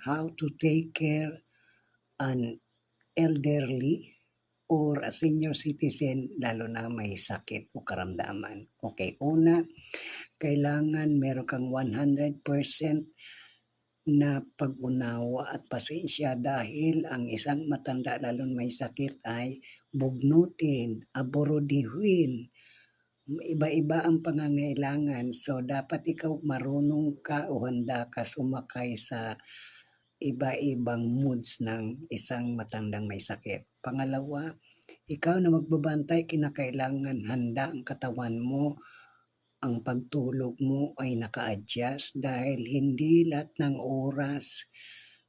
how to take care an elderly or a senior citizen lalo na may sakit o karamdaman. Okay, una, kailangan meron kang 100% na pag-unawa at pasensya dahil ang isang matanda lalo na may sakit ay bugnutin, aborodihuin, iba-iba ang pangangailangan. So, dapat ikaw marunong ka o handa ka sumakay sa iba-ibang moods ng isang matandang may sakit. Pangalawa, ikaw na magbabantay, kinakailangan handa ang katawan mo, ang pagtulog mo ay naka-adjust dahil hindi lahat ng oras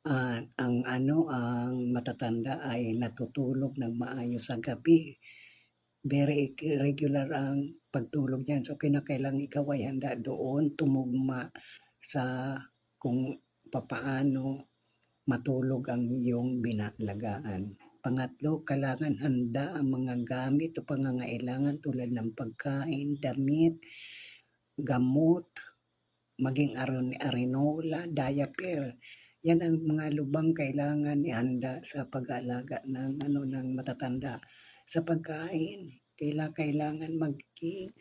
ang matatanda ay natutulog ng maayos sa gabi. Very irregular ang pagtulog niyan. So, kinakailangan ikaw ay handa doon, tumugma sa kung papaano matulog ang iyong binalagaan. Pangatlo, kailangan handa ang mga gamit o pangangailangan tulad ng pagkain, damit, gamot, maging arenola, diaper. Yan ang mga lubang kailangan ihanda sa pag-aalaga ng matatanda. Sa pagkain, kailangan maging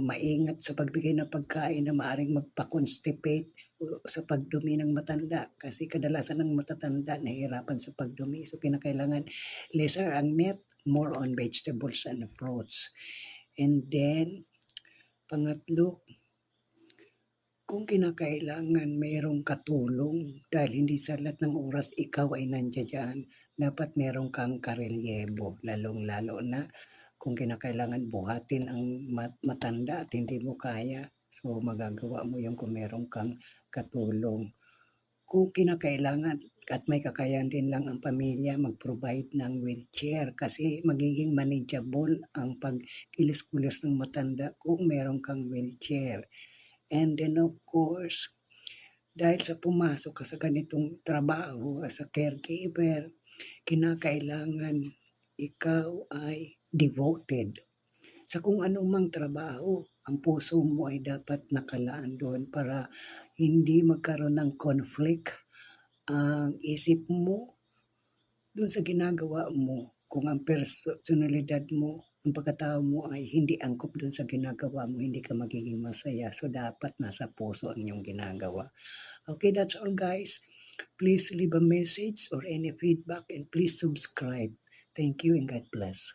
maingat sa pagbigay ng pagkain na maaaring magpa-constipate sa pagdumi ng matanda kasi kadalasan ng matatanda nahihirapan sa pagdumi. So, kinakailangan lesser ang meat, more on vegetables and fruits. And then, pangatlo, kung kinakailangan mayroong katulong dahil hindi sa lahat ng oras ikaw ay nandiyan, dapat meron kang karelyebo, lalong-lalo na kung kinakailangan buhatin ang matanda at hindi mo kaya, so magagawa mo yung kung meron kang katulong. Kung kinakailangan at may kakayahan din lang ang pamilya mag-provide ng wheelchair kasi magiging manageable ang pagkilos-kulos ng matanda kung meron kang wheelchair. And then of course, dahil sa pumasok ka sa ganitong trabaho as a caregiver, kinakailangan ikaw ay devoted sa kung anumang trabaho. Ang puso mo ay dapat nakalaan doon para hindi magkaroon ng conflict ang isip mo doon sa ginagawa mo. Kung ang personalidad mo, ang pagkatao mo ay hindi angkop doon sa ginagawa mo, hindi ka magiging masaya. So, dapat nasa puso ang iyong ginagawa. Okay, that's all guys. Please leave a message or any feedback and please subscribe. Thank you and God bless.